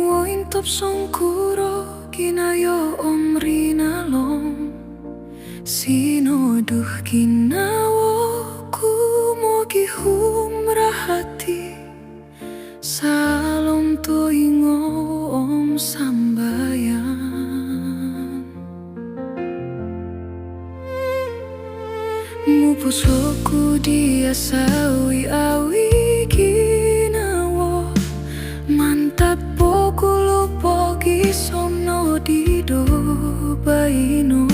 woin top songkuro kinayo omrinalong sinoduh kinawo kumogi humrahati salom toingo om sambayan mupusoku dia sawi awi kinawo mantap pokulo pogi sono dido baino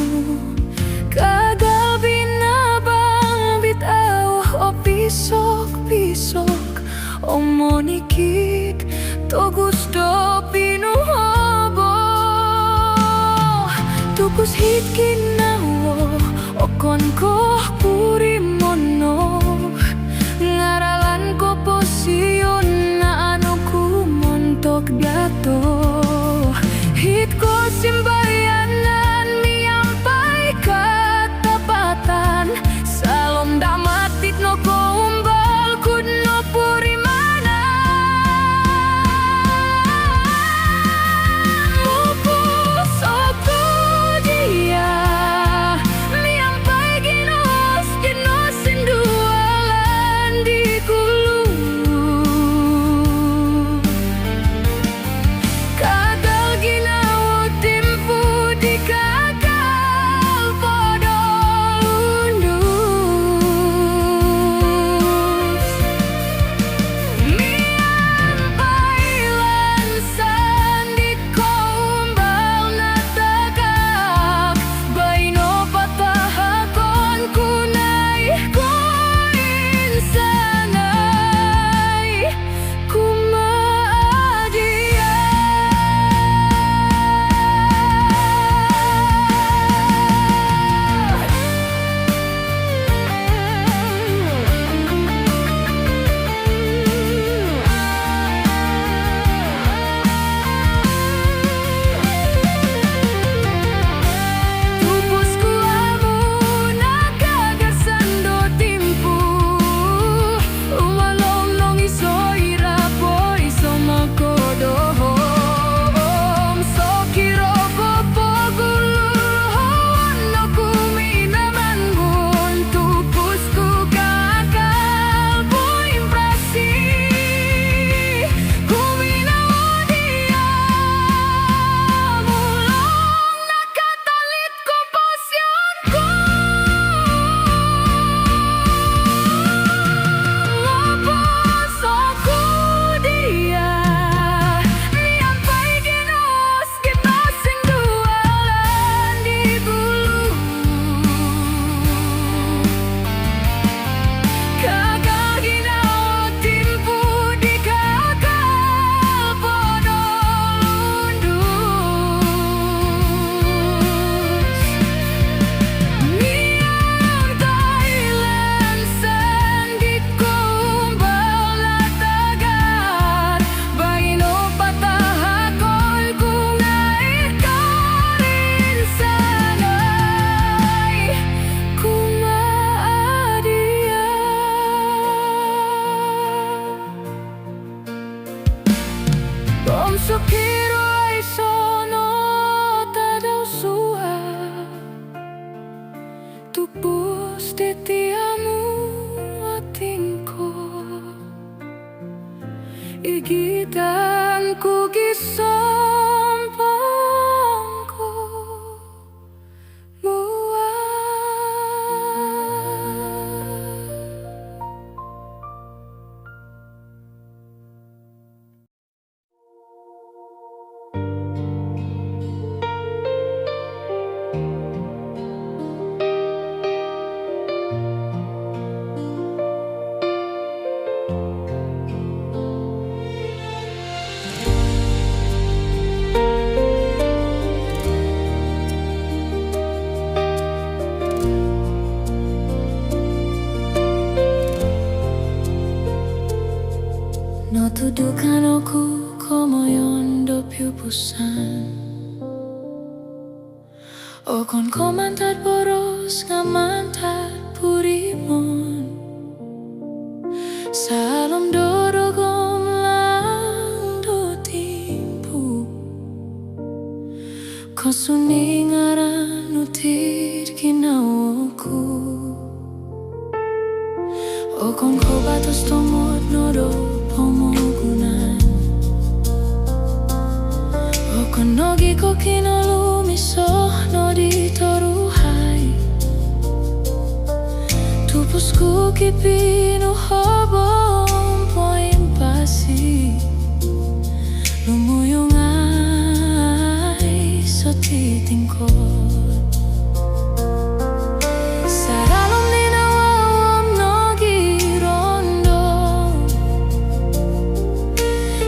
kagal binabang bitaw o pisok omonikik to gusto pinuhobo tukus hit kinawo okon ko puri mono ngaralan ko posisyon na ano ku montok dato hit ko simbayanan miyampai katapatan salom damatit no ko umbal kud no puri mana mupus aku dia miyampai ginos sindualan di gulu kagal ginawa timpu di kakal podol undus miyampai lansan di kumbal natagak baino patahakon kunay ko insanay kumadia tupus ku amu nakagarsan do timpu umalong nong iso irapo iso makodohom so kiro popo guluhon no kuminaman bun tupus ku kakal po impresi kuminawo dia mulong nakatalit komposyon ko mapos aku dia miyampai ginos kita sing dualan di bulu kagal ginawa timpu di kakal podol undus miyang Thailand sandit kumbal natagar baino patahakol kungay karin sanay kumadia Om sukiro ay sono tadaw suha tupus titiamu atingko igitan ku gisampangko muat no tudukan aku komoyondo piupusan okon komantat boros ngamantat purimon salom dorogom lang do timpu Kosuni ngaran utir kinawoku. Okon ko batos tomot nodo pomogunan. Okon nogi ko kinolumiso nodi toruhai. Tupusku kipinu hobom poin pasi. Lumuyong ay sa titingkod. Saralom ninawawam nogirondo.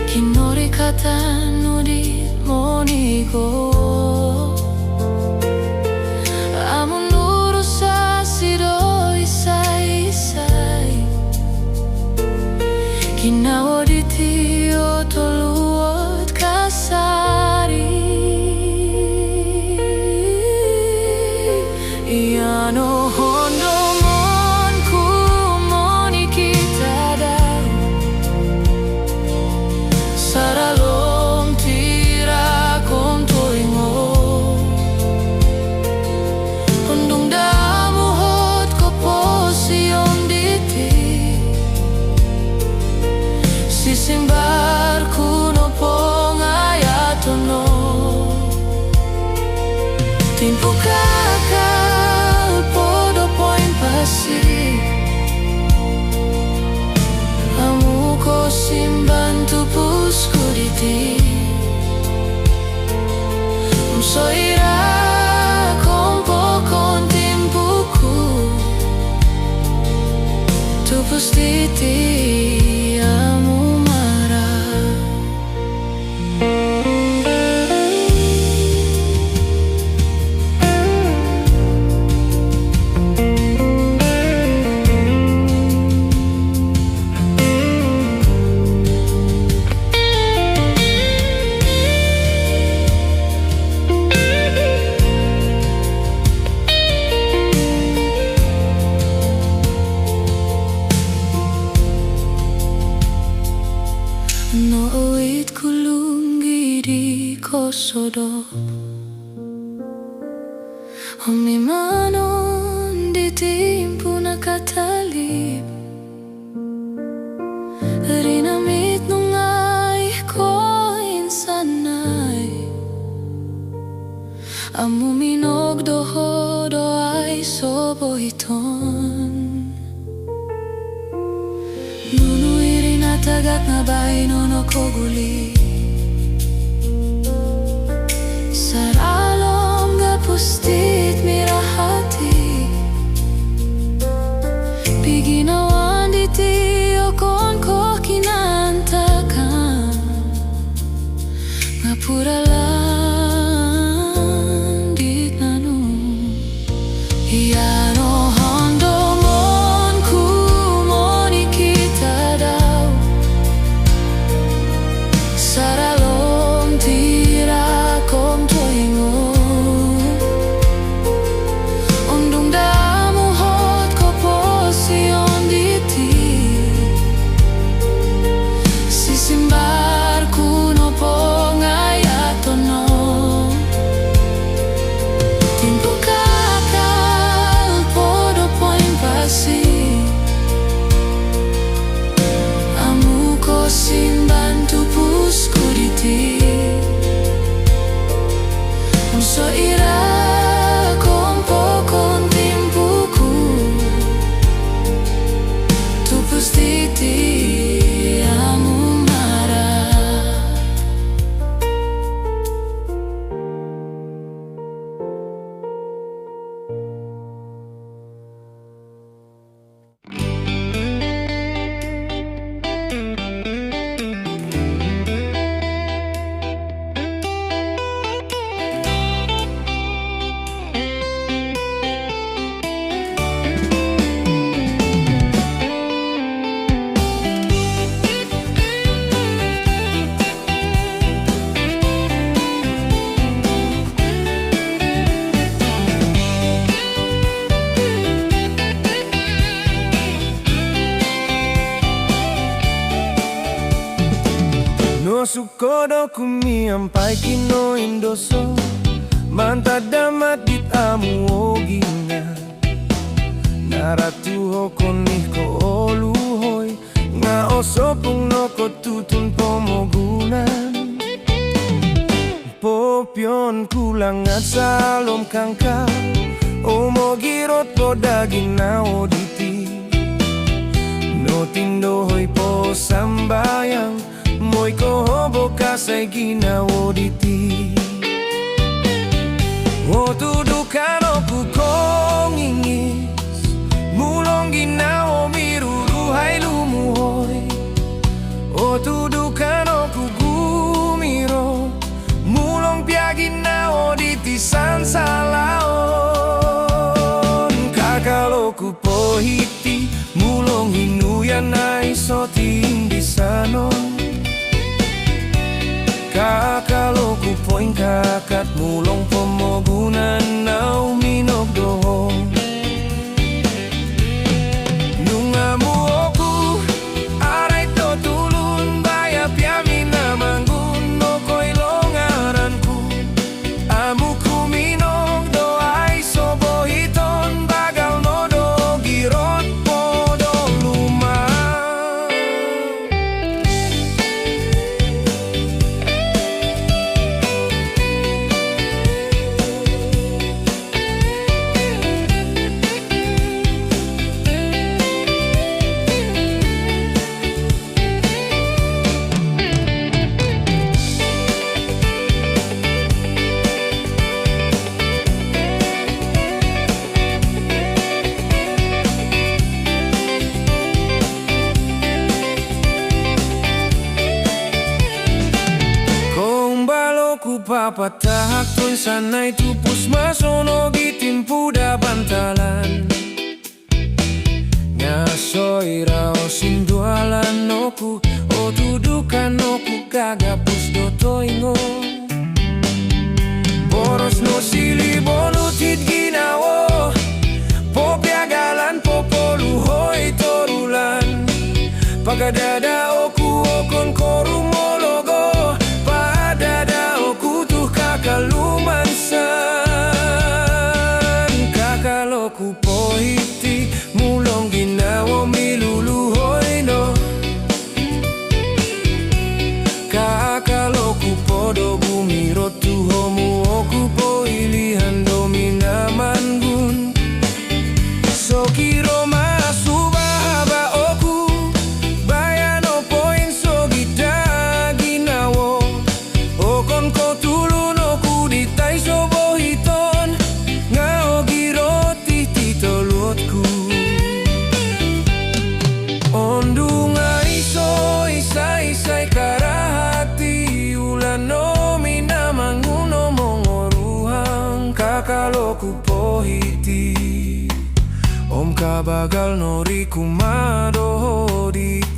Kinori katan nudi monigo. Amun urusa sido isay-isay. Kinawo di tiyo toluot kasari. Iano hondo mon ku moni kita daw. Saralom tira kontoingo. Hondong damu hot ko posyon diti. Sisimbar kuno pong ayatono. Timpo kakal podo poin pasi. Amu ko simban tupusku diti. So ira kompo kon timpuku. Tupus diti amu marah. No uit kulungi di kosodop. Honi manon ditimpu nakatalip. Rinamit nungay ko insanay. Amu minog doho do ay sobohiton. Nunu iri natagat na baino no koguli. Saralom gapustit mirahati. Piginawan diti okon ko kinantakan. Ngapura lang dit nanu. Iano hondo mon ku moni kita daw. Saralom tira kom toingo. Ondung damu hot ko posyon diti. Sisimbar kuno pong ayatono. Timpo kakal podo poin pasi. Amu ko simban tupusku diti. So ira kompo kon timpuku. Tupus diti amu marah. No sukodo kumi ampai kino indoso manta damat dit amu ogina naratu hokonih ko oluhoy nga osopong no ko tutun pomogunan popyon kulang at salom kangka omogirot po daging na oditi no tindohoy po sambayang moy ko hobo kasay ginawoditi o tudukan o kukong ingis mulong ginaw miruruhay lumuhoy o tudukan o kugumiro mulong piyagin na o ditisan sa laon kakaloku po hiti mulong hinuyan ay soting disanon kakaloku po kakat mulong pomogunan na uminog dohong nungamu oku aray to tulun bayap yamin na manggun no ko'y longaranku amu kuminog do ay sobohiton bagal no do girot po do luma papatahak to'y sanay tupos masonog itimpuda bantalan nga so'y rao sindualan oku o tudukan oku kagapos do to'y ngo boros no sili bolutid ginawo popiagalan popoluhoy torulan pagadada oku okon korumologo padada oku tuh kakalumansan kakaloku pohiti mulong ginawa miluluhoy no kakaloku podo bumiro tuhomu oku po ilihan dominamangun sokiro masubahaba oku bayano poin sogita ginawo okon ko tulun oku ditay sobohiton nga ogiroti titolotku ondunga iso isa-isay karahati ulan no minamanguno mongoruhang kakaloku pohiti om kabagal no rikumado diti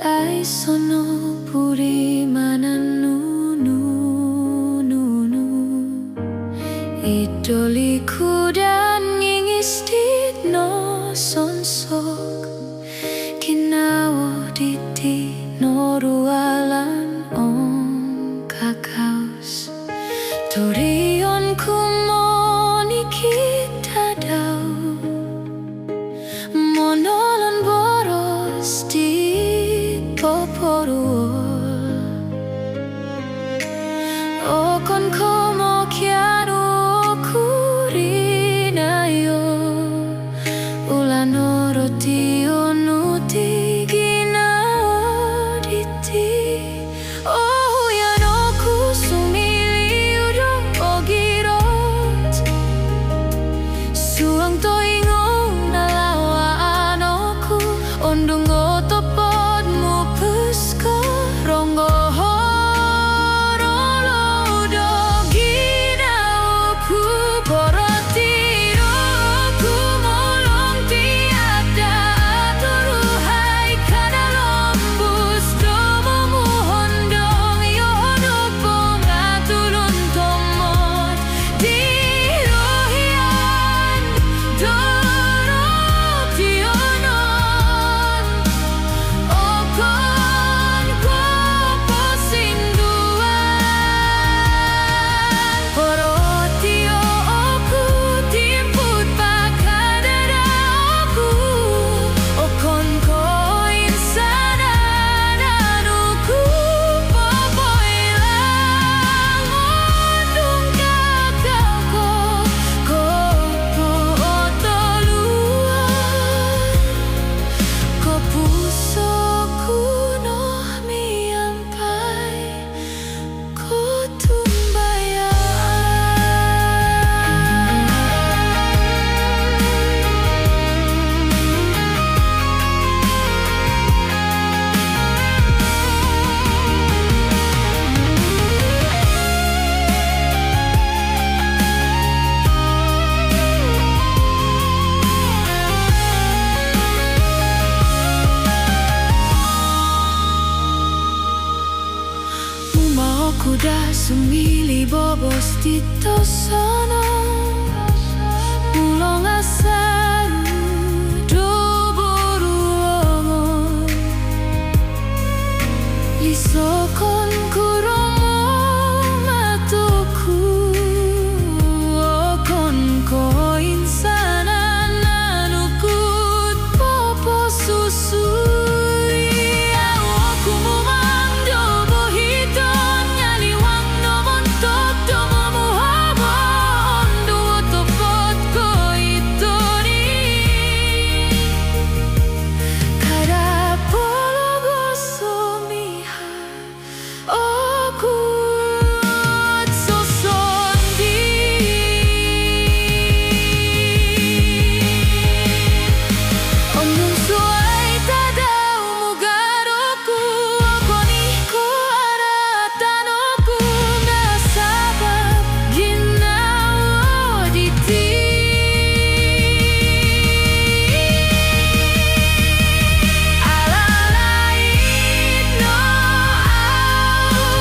ay sono puri mananu nu idoliku dan ngingis no sonsok kinawo diti no rualan on kakaos torion kumoni kita dau monolon boros di okon como chiaro curinayo ulano roti onuti gina diti oh yano kusumi kuda sumili bobos dito sono mulong asaru doburu ongon lisokon kuromo matoku okon ko insana nanukut popo susui awoku mumang dobo hiton nyaliwang nomon tok domo muhaba ondo otopot ko itori kada pologo somiha oku sosondi Omnum suai tadau mugaroku okoni ko aratanoku nasabab ginawa diti alalait no au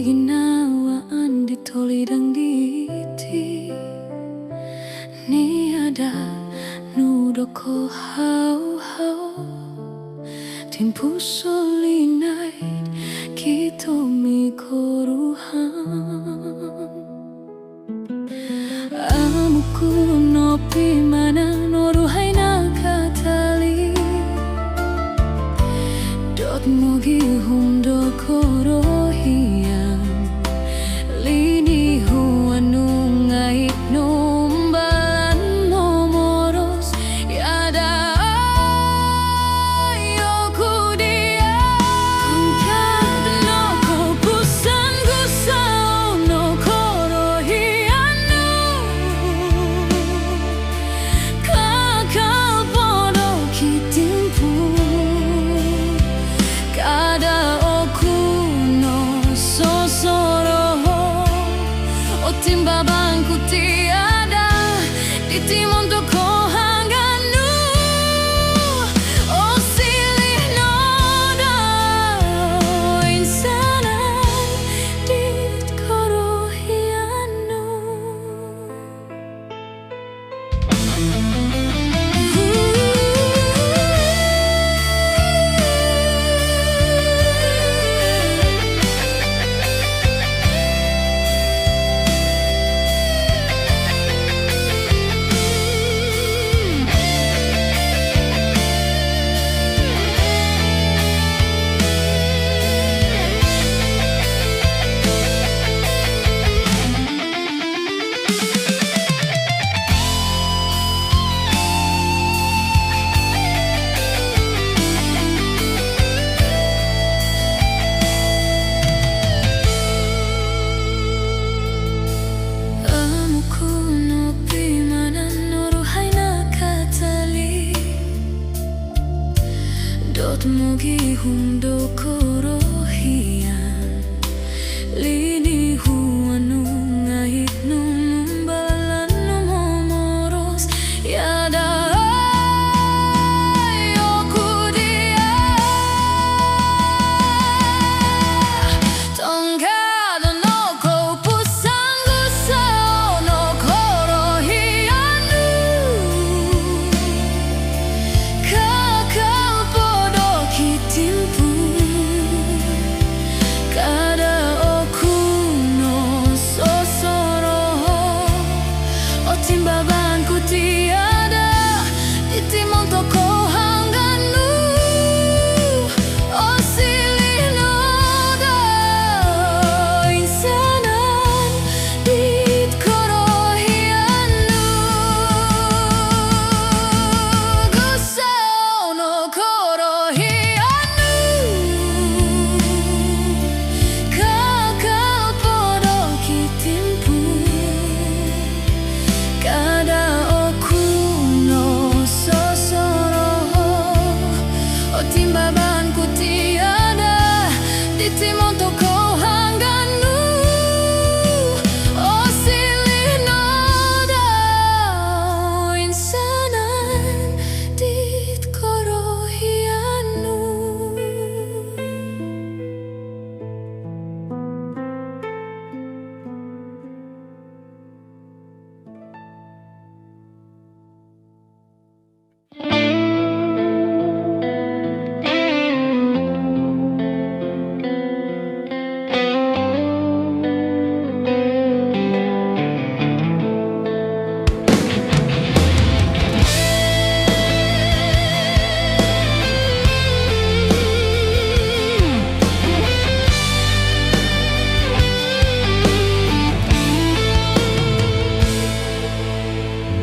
ginawaan ditolidang diti ni ada nudoko hau-hau tin puso linay kito mi koruhan amuku no pimana noruhay nakatali dot mogi hundo korohian lini huanung ngait nombalan nomoros yada ayoku dia angkat no ko pusan gusao no korohianu kakal podo kitimpu kada oku no sosoroho o timbabangku tiada di timon toko hanganu o silih noda insanan dit korohianu. Amuku no pimana noruhay nakatali dot mogi hundo korohian lini huanung ngait numbalan nomoros yada ayoku dia tongkado no ko pusan gusao no korohianu kakal podo kitimpu kada oku no sosoroho o timbabangku tiada di timon toko hanganu o silih noda insanan dit korohianu gusao no korohianu kakal podo kitimpu kada oku no sosoroho o timbabangku tiada di timon toko hanganu o silih noda insanan dit korohianu.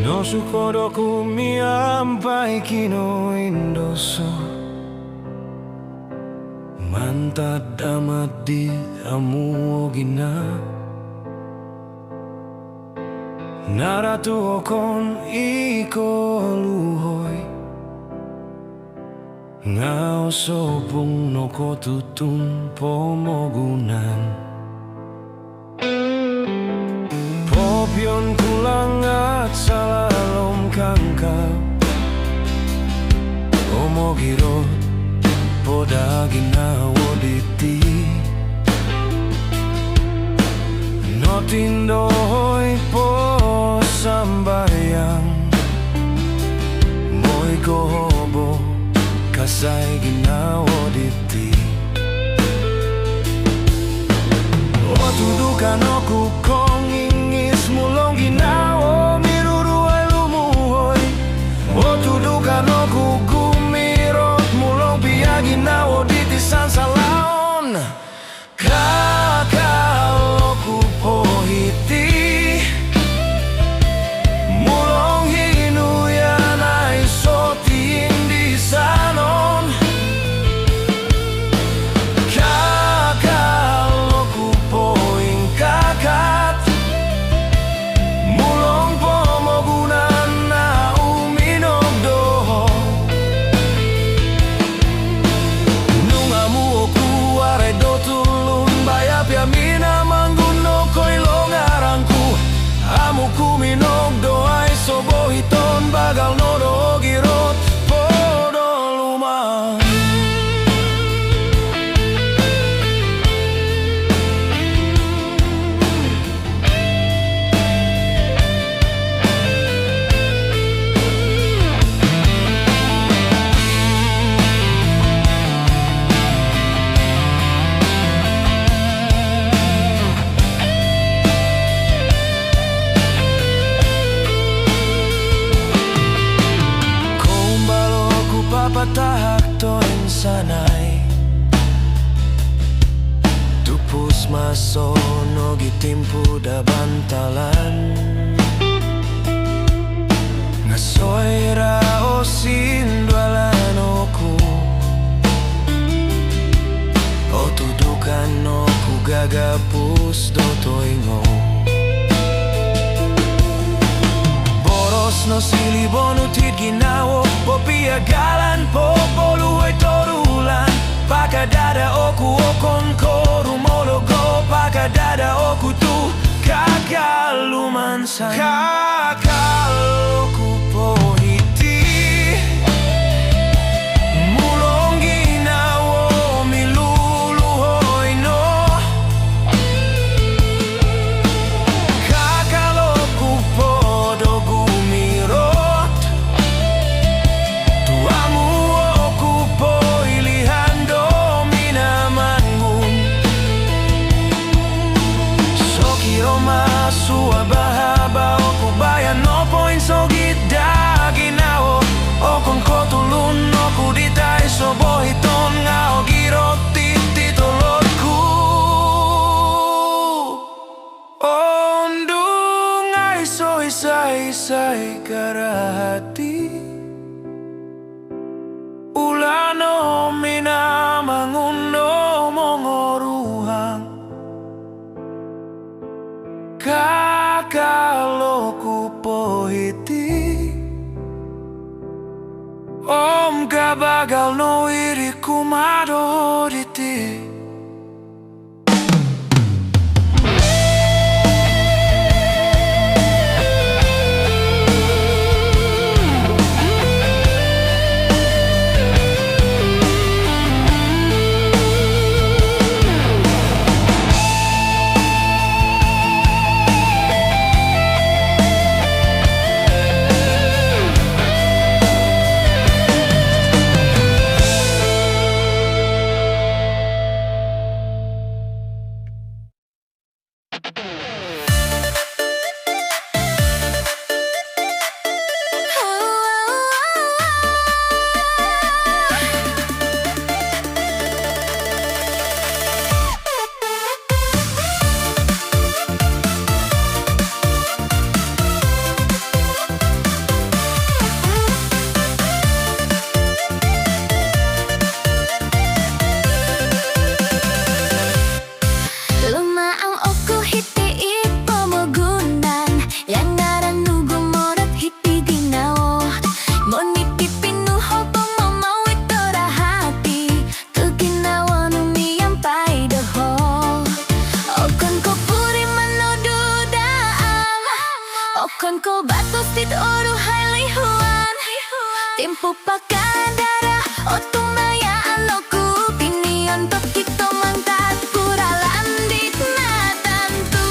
No sukodoku miampai kino indoso mantad amat di amu gina naratu okon iko luhoi ngao sopung no ko tutun pomogunan popion kulangat salalom kangkau omogiro podagina woditi tindo hoy po sambayang mo'y gohobo kasay ginawo diti. O tudukan ako kung ingis mulong ginawo miruruay lumuhoy. O tudukan ako gumirot mulong biya ginawo diti san salaon. Kakalo ko po hiti mulong hinuyan ay soti hindi sanon. Kakalo ko po ingkakat mulong pomogunan na uminog doho. Nung amu ko aray do tulun bayap yamina mangguno ko'y longarangku. Amu kuminog do ay sobohiton bagal no do girot podo lumang. Patahak to insanay tupus masono gitimpu da bantalan. Ngasoy ra o sindwalan oku. O tudukan oku gagapus do toingo. No silibonu tit ginawo po piagalan po poluhoy torulan. Pakadada oku okon ko rumologo. Pakadada oku tu kakalumansan. Kakaloku po hiti mulong ginawo miluluhoy no. Kakaloku po dogu bahaba o kubayan no point so gida ginawo o kung kotulun no kuditay so bohiton nga o girot tititulot ku. Ondung ay so isay-isay karahati ulano minamanguno mongoruhang. Kakalo ko po hiti om kabagal no iri kumado diti. Kon ko batos dit oro highly huan Tempo pakadara o tumayaan loku Pinion tokito mangtat kuralan dit natantu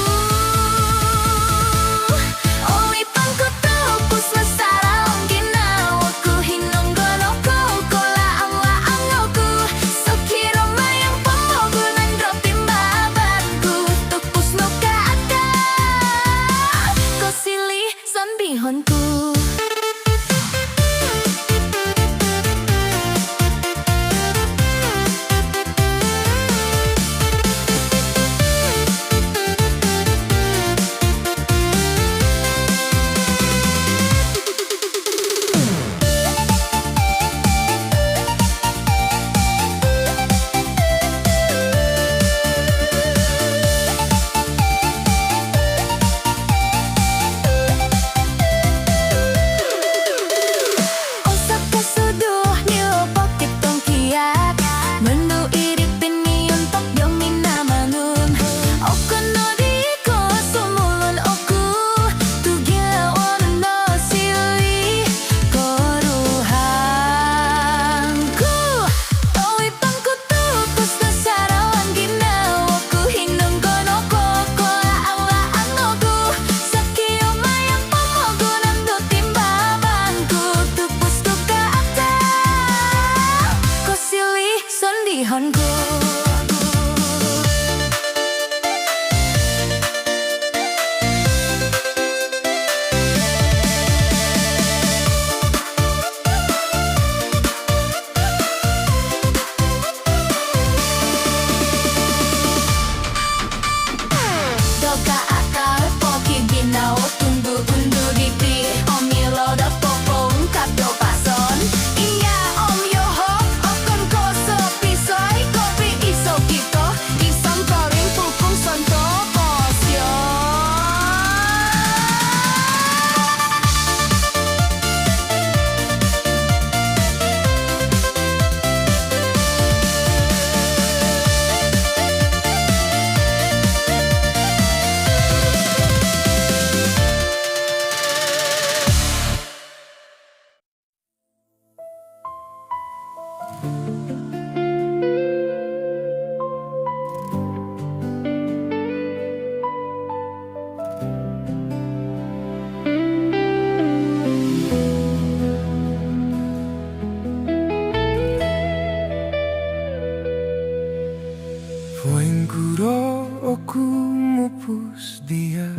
mupus dia.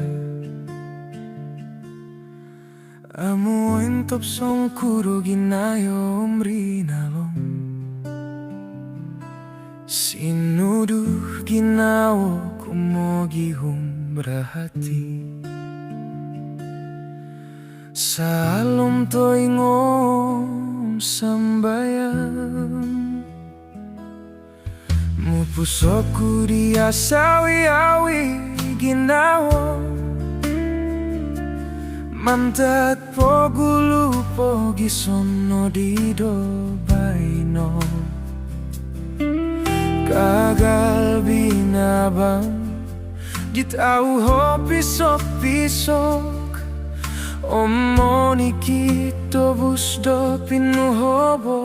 Amo entop song kuro ginayo mrinalong. Sinuduh ginawa kumogi humrahati. Salom to'y ngom sambayan. Mupusoku dia sawi-awi ginawa. Mantat po gulu po gisono dido baino. Gagal binabang gitau ho pisok-pisok. Omoni kito busdo pinuhobo.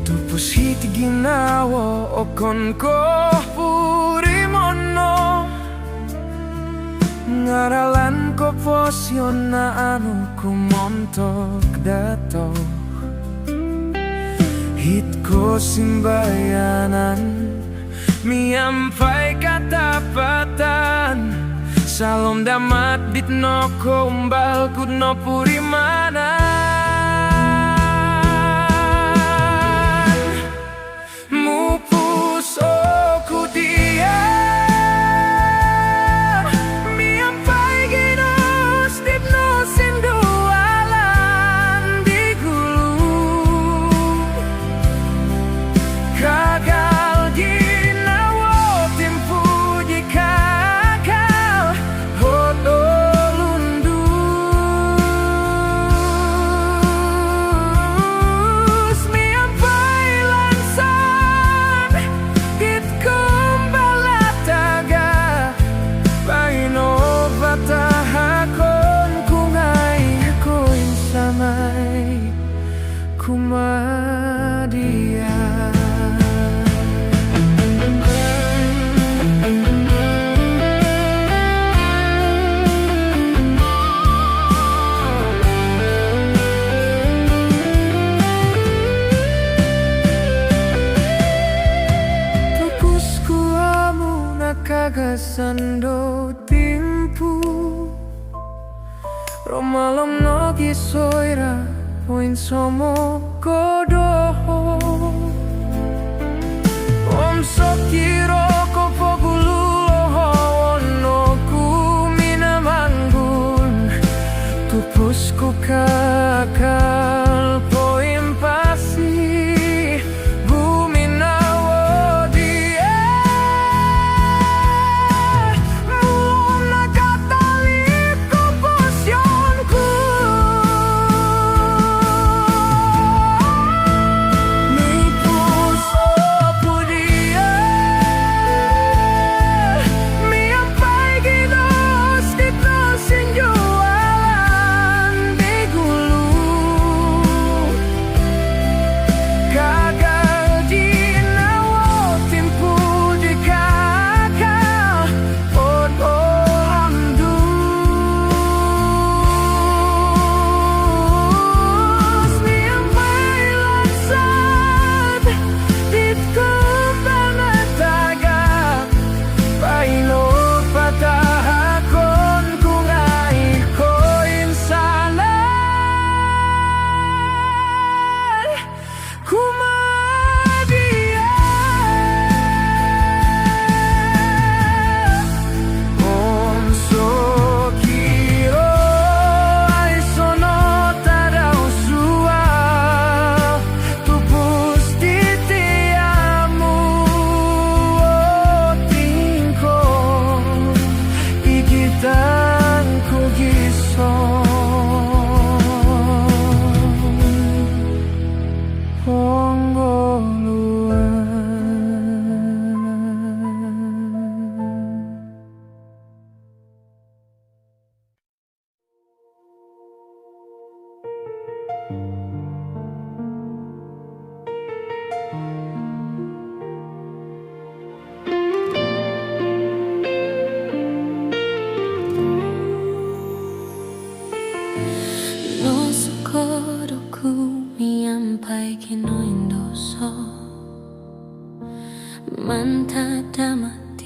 Tupus hiti ginawa okon ko purimono. Ngaralan ko posyon na anu kumontok dato. Hit ko simbayanan miampai katapatan. Salom damat bitno kombal kudno purimanan. Mupus oku dia miampai ginos ditno sindualan di gulu. Gagal ginawa timpu jika kumadia. Tupusku amu nakagasando timpu. Romalom nogi soira poin somo kodoho. Om sokiro kopo gululoho ono kumina manggun. Tupusku kakal poin pasi bumi nawo dia. Mulom nakatali komposionku.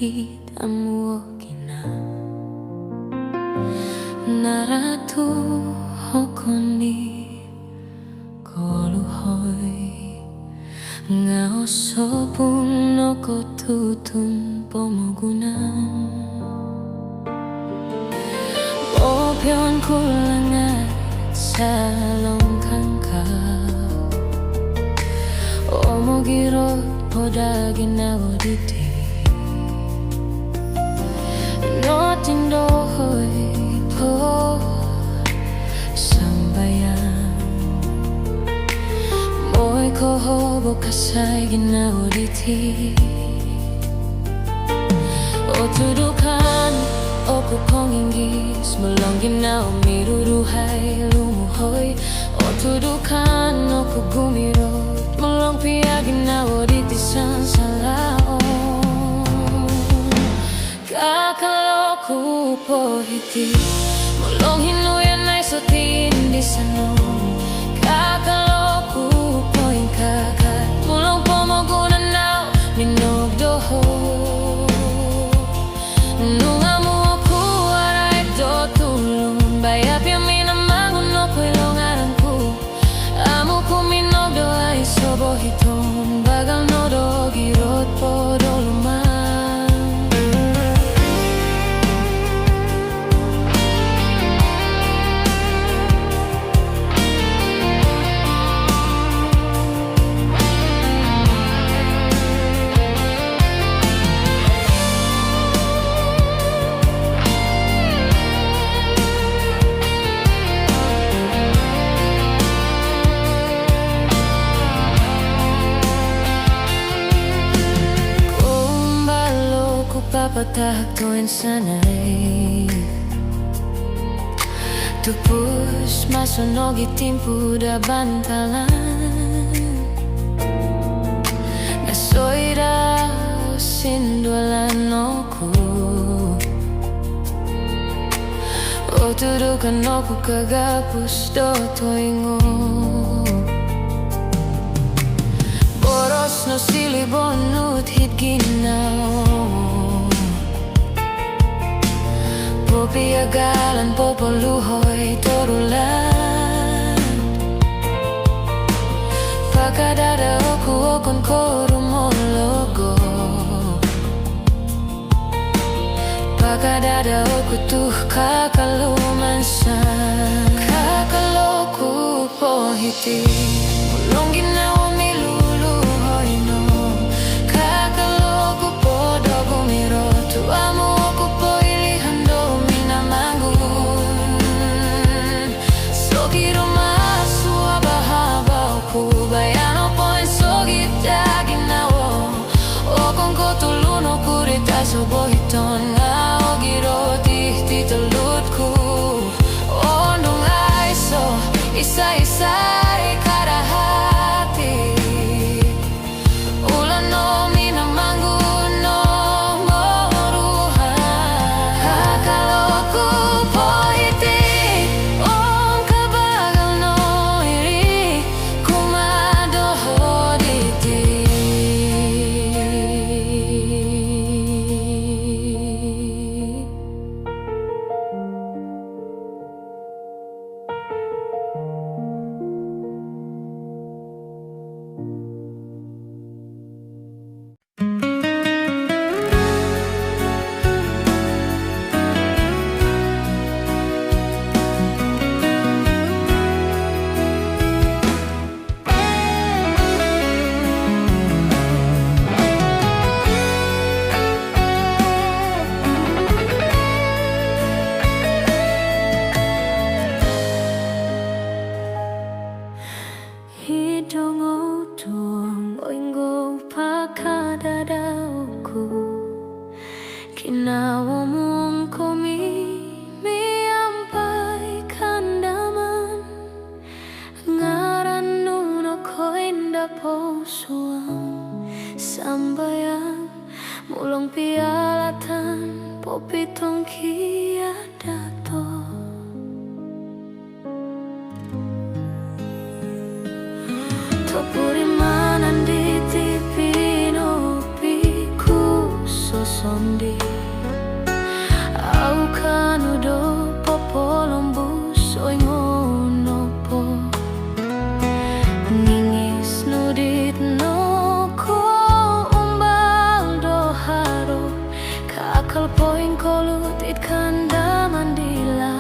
ditamuokina naratu hokoni koluhoi ngao sopung noko tutun pomogunan Opion kulangat sa longkangkap Omogiro podagin ako diti Notindohoy po sambayan Mo'y kohobo kasay ginawa diti O tudukan o kupong inggis Mulang ginawa miruruhay lumuhoy O tudukan o kugumirot Mulang pia ginawa diti sang salaon Kakaloko po hiti Mulang hinuyan ay sotin di sanon Kakaloko po yung kakat Mulang pomogunan na minogdoho Nunga mo ako aray do tulong Bayap yung minamangon no kulungan ko Amo ko minogdo ay sobohiton Bagal no do girot po doluman Papatahak tuwin sanay Tupus masunog itimpo da bantalan Nasoy da sindualan ako O tudukan ako kagapos do tuwingo Boros no silibon ut hit ginaw Piagalan po poluhoy torulan Pagkadada ako okon korumologo Pagkadada ako tuh kakalumansan Kakaloko po hiti Mulong ginawa miluluhoy no Kakaloko po do gumiro Tuamo ako po Kiro masu haba-haba Bayano po en sogit daging nawo O kung ko tuluno kurita sobohiton Nga o giro di tulud ko O nung aiso isa-isa'y karahati Ulan no minamanggo no moruhan Kakaloko po iti Sambayang mulong pialatan popitong kia dato Topuri manan di tipino piku sos sondi au kanudo popolong buso ngono po ningis nudit no ko umbal do haro kakal poin kolut it kanda mandila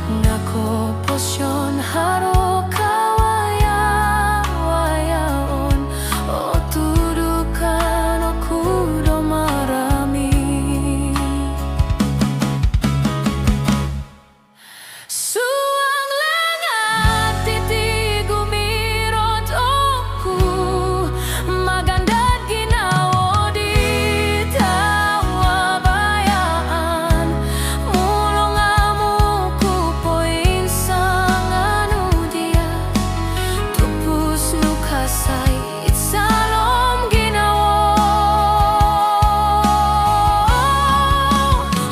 Ngako posyon haro kawaya wayaon o tudukan aku do marami suang langat titi gumirot oku magandad ginawo di tawa bayaan mulong amu ku poin sangan udia tupus nukasay itsalom ginawo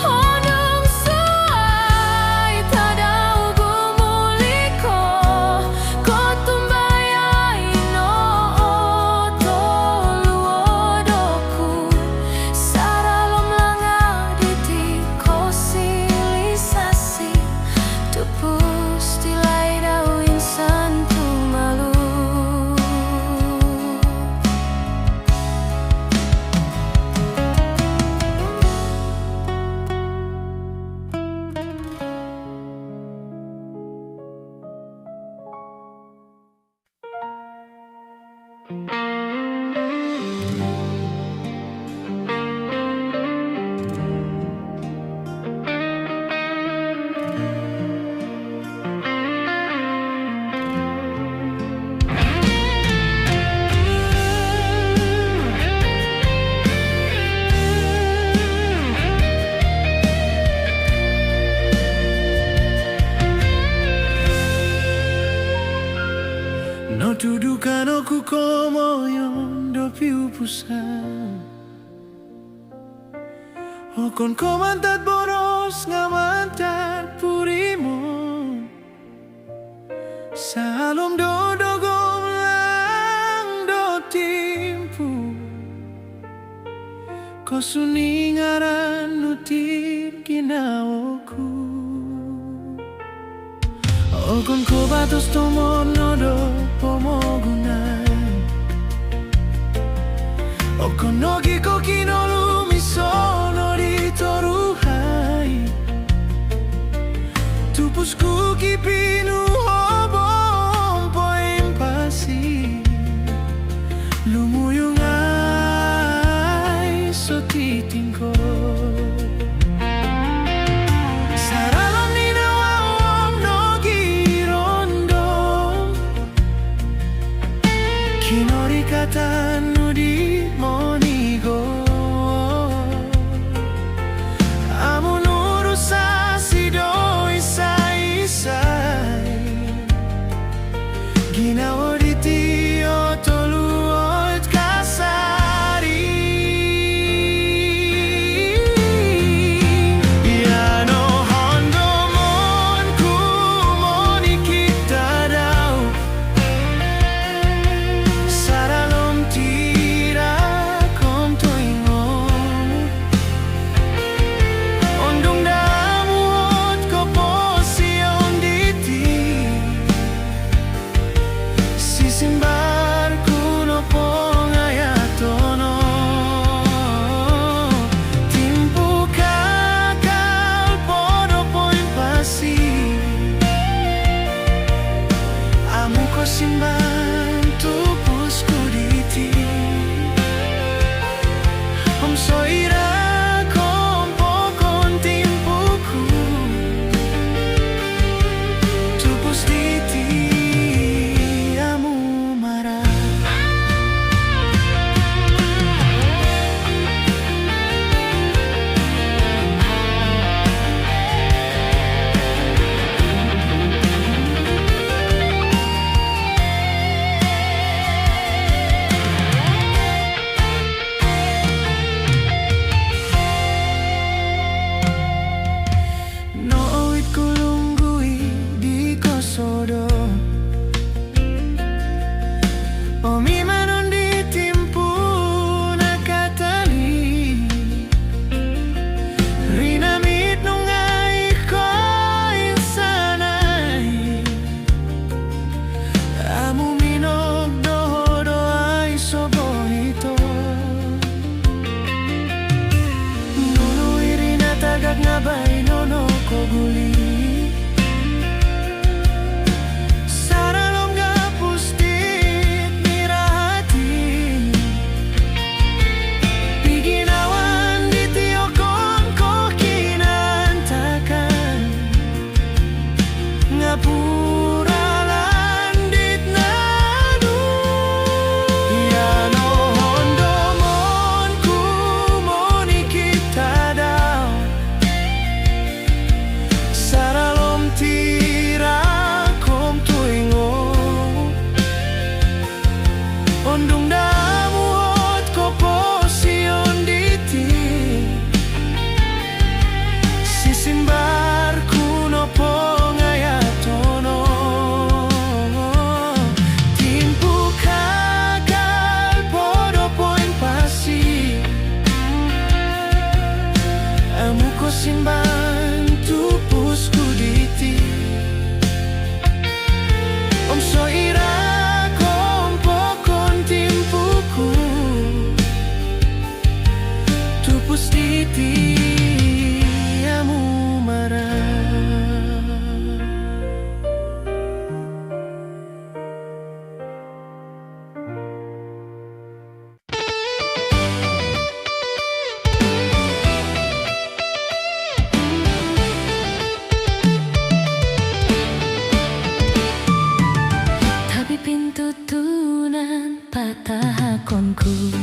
honong suay tadaw gumuliko kotumbayay no toluodoku saralom langad iti ko silisasi tupus tilay daw insan tumalu No tudukan aku como yon do piupusan Okon komantat boros ngamantat purimo Salom do dogom lang do timpu Kosuningaran nutit ginawoku Okon ko batos tomon do pomogunan Okon nogi ko kinolu misono di toruhai Tupusku kipinu hobom poin pasi Lumuyung ay so titingko Saralom ni nawawam nogi rondo Kinori katanu di monigo Amunuru sasi do simpan tupusku di ti. Om soira kompo kon timpuku tupus di ti amu marah. Omi manon ditimpu nakatali rinamit nungai ko insanay amu minog dohodo ay sobohito nuno irina tagak ngabay nono ko guli. Ondung damuot ko posion diti sisimbar kuno pongayatono timpu kagal podo poin pasi amu ko simban tupusku diti om soira Pustiti amu marah. Tapi pintu tunan patah akonku.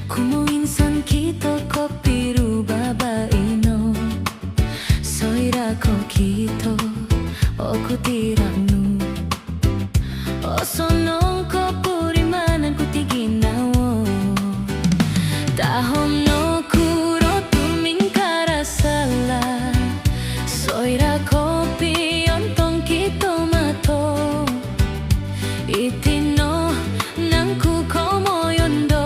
Kumu insan kito kopi rubaba ino soira ko kito oku tirangnu osonong ko purimanan ku tiginawo tahom no kuro tuming karasala soira kopi ontong kito mato itino nangku komo yondo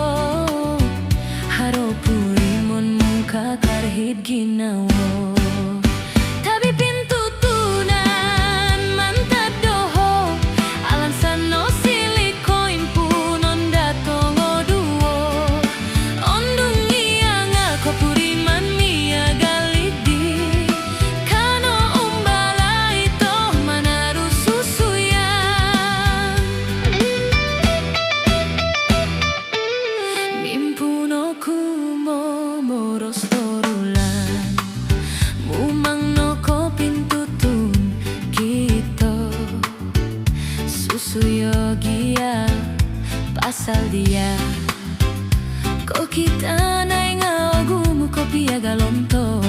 karhid ginawo tabi pintu tunan mantap doho alan sano siliko impun onda tongo duo ondung iya ngako puriman mia galidi kano umbala ito manaru susuyan mimpuno kumo moros suyogia pasal dia ko kita nai ngagumu kopi agalonto.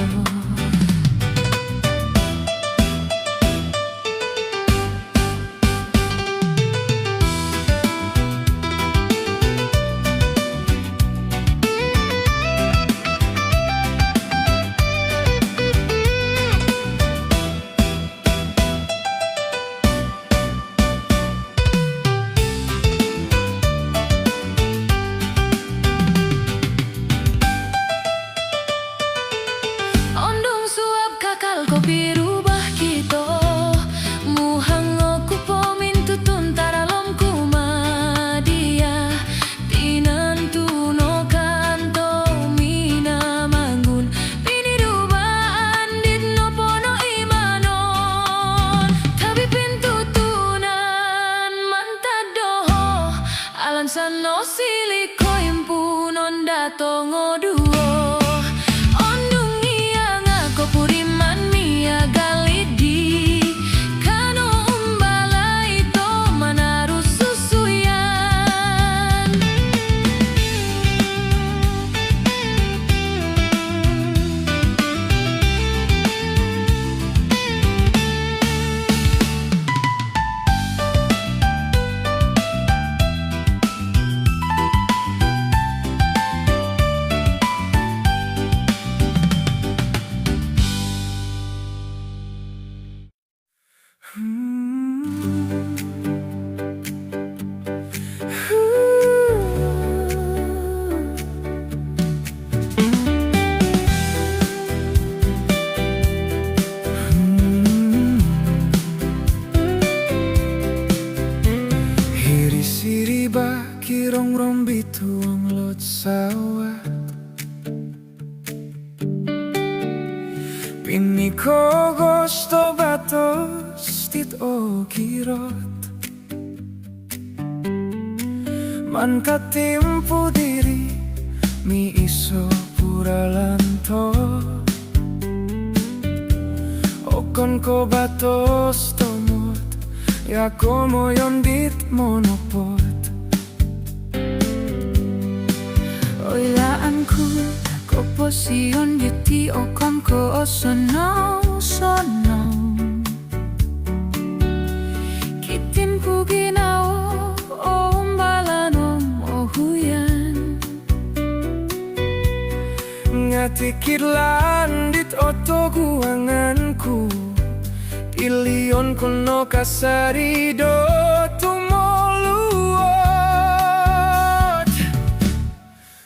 Hiri-siriba kirong-rong bituang lot sawah Piniko gusto batos tit o kirot Man katimpo diri mi iso puralanto Okon ko batos tomot ya como yon dit monopot Oilaanku ko posion yuti okon ko sono Kitin ku ginao o umbalanom o huyan Ngatikit landit oto guanganku Ilion kuno kasarido tumoluot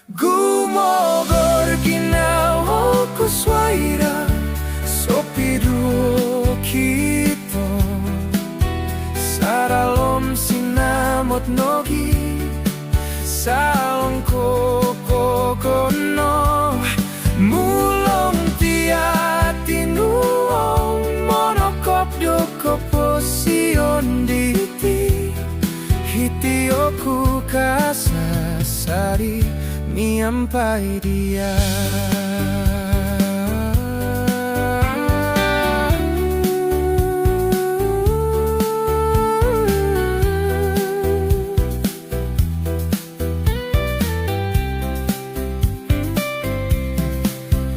Gumogor ginawa ko swaira Sopido kito Saralom sinamot nogi Salong ko kokono Mulong tiatinuong monokop doko posion diti Hiti oku kasasari miampai dia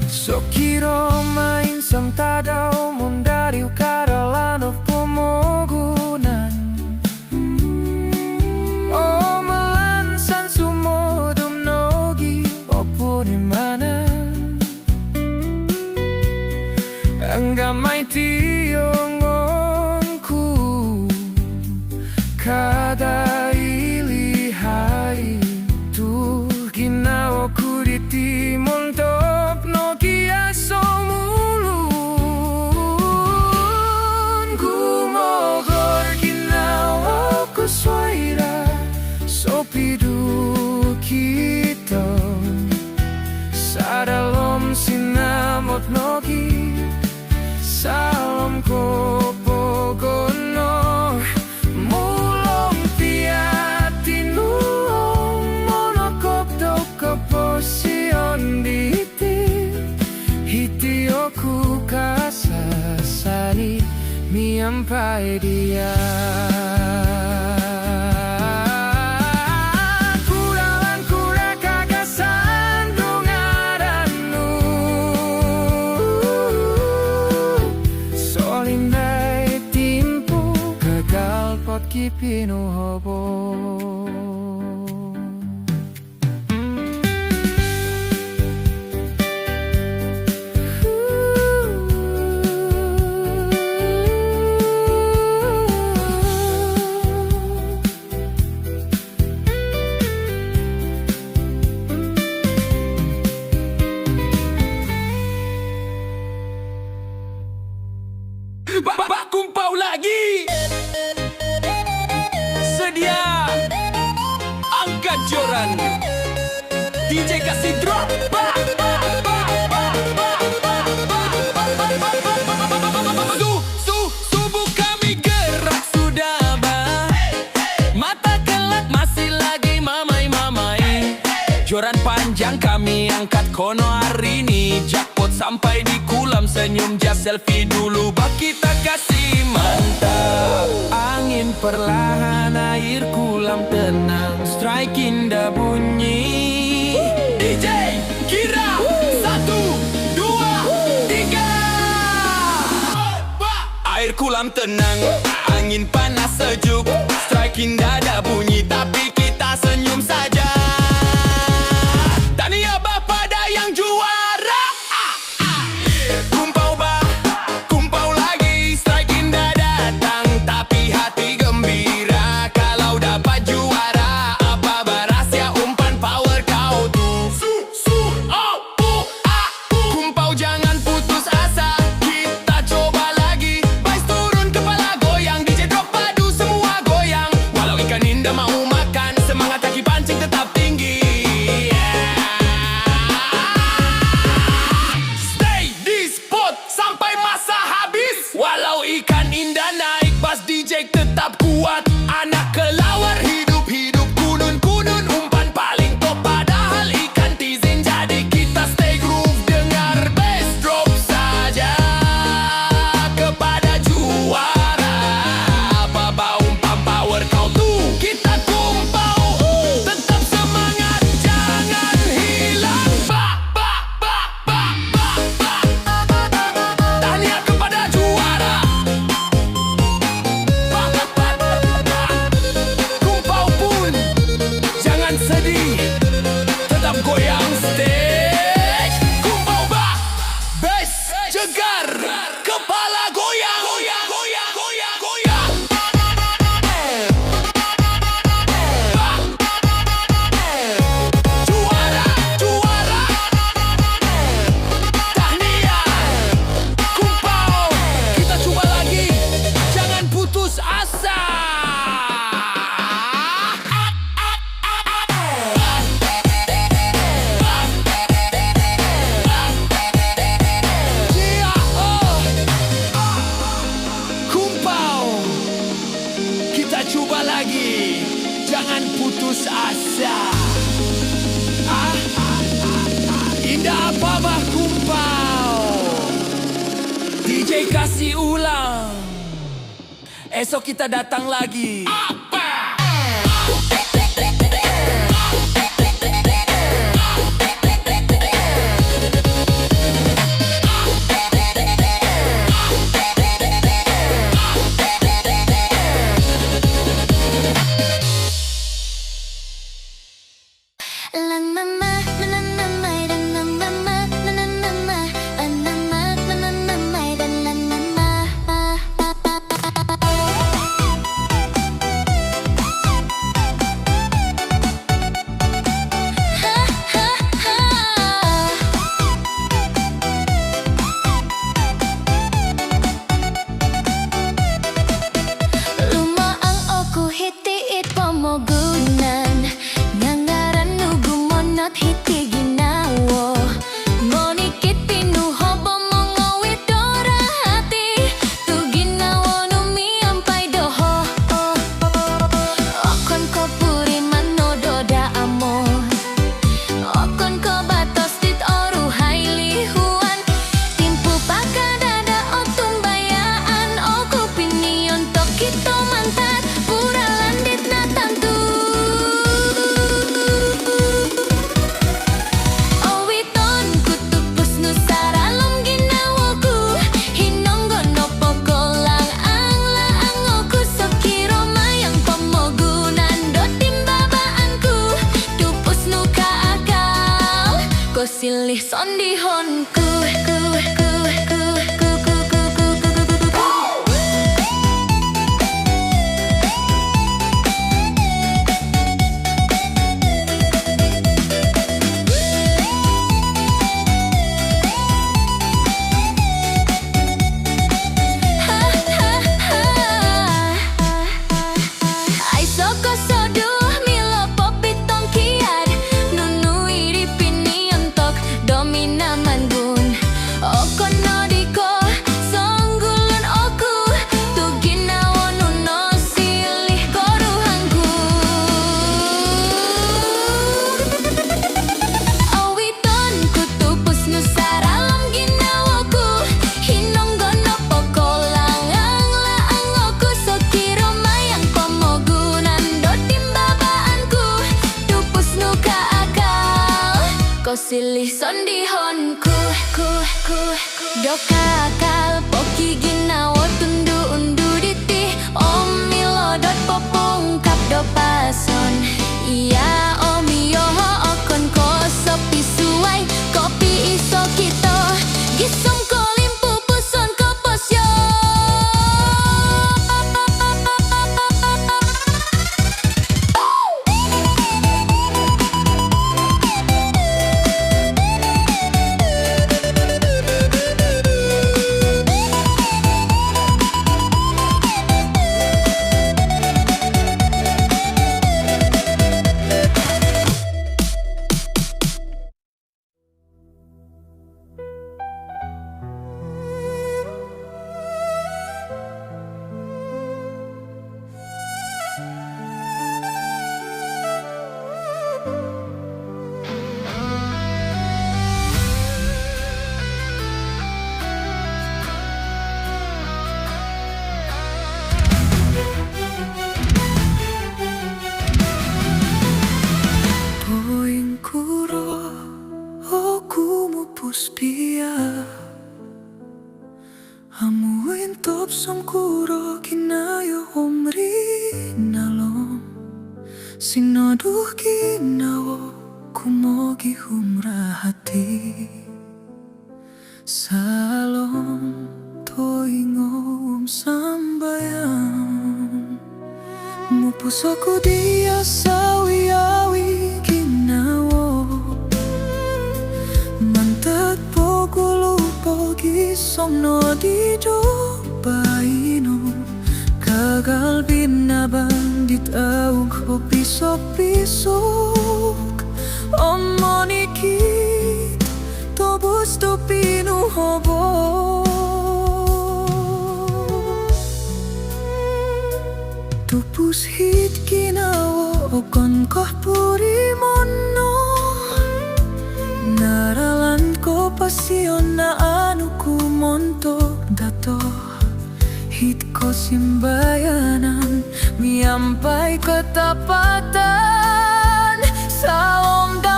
Sokiro main sang tadau mondari ukaralano pomogunan O melansan sumodum nogi opo di mana Anggamai tiongonku kada ilihai tu ginawa ku di timon top nogi somulun gumogor ginawa ku swaira sopidu kita sadalom sinamot nogi salom ko pogono mulong tiatinuong monokop doko posion diti hiti oku kasasani miampai dia Kuralan kura kagasan dungaranu Solindai timpu gagal pot kipinu hobo Kumpau lagi. Sedia angkat joran. DJ kasih drop. Tubuh kami gerak sudah bah. Mata kelak masih lagi mamai. Joran panjang kami angkat kono hari ini. Jackpot sampai di kulam senyum just selfie dulu bak kita kasih mantap. Angin perlahan air kulam tenang. Strike indah bunyi. DJ kira 1, 2, 3. Air kulam tenang. Angin panas sejuk. Strike indah ada bunyi tapi kita senyum saja. Tania pada yang juara. Kumpau lagi, strike indah datang. ikan indah naik bas DJ tetap kuat. Anak kelawar hidup-hidup kunun-kunun umpan paling top. Padahal ikan tizin jadi kita stay groove. Dengar bass drop saja kepada juara. Apa umpan power kau tuh kita kumpau. Tetap semangat jangan hilang. Tahniah kepada juara. Kumpau pun jangan sedih, tetap goyang stage. Kumpau bass jegar, kepala goyang, goyang, goyang, goyang, goyang. Juara, juara. Tahniah Kumpau, kita coba lagi, jangan putus asa. Kumpau, kita coba lagi, jangan putus asa. Indah apa Kumpau. DJ kasih ulang, esok kita datang lagi. Lumaang oku hiti it pomogunan ngangaran nugu monot hiti ginawo monikit pinuho bomongo widora hati tu ginawo numi ampai doho okon ko puri manodo da amon okon ko batos tit oru haili huan timpu pakadada otumbayaan oku pinion tokito mantat pura landit na tantu owiton kutupus nusaralom ginawoku hinonggo no pokolang ang laang oku sokiro mayang pemogunan dotim babaanku tupus nu kaakal ko silih sondihonku. Ai soko soduh milo popitong kiat nunui di pini untuk domina mangun okon nodiko songgulun oku tu ginawo nuno silih koruhangku awiton kutupus nusaralam ginawoku hinonggo no pokolang ang laang oku sokiro mayang pemogunan dotim babaanku tupus nu kaakal ko silih sondihonku dokakal poki ginawo tundu undu diti om milodot popongkap do pason iya om yoho okon ko sopi suai kopi iso kito gisum ko limpu puson ko posyo. puro kinayo umri nalom Sinoduh ginawa kumogi humrahati Salom toingom sambayang Mupusoku dia sawi-awi ginawa Mantat pogulu pogi somno di dobaino Gagal binabandit aung ko pisok-pisok Omonikit tobus to pinuhobo Tupus hit ginawa okon koh puri mono Naralan ko pasyon na anuku monto dato Hit ko simbayanan Miampai ketapatan Sa omdam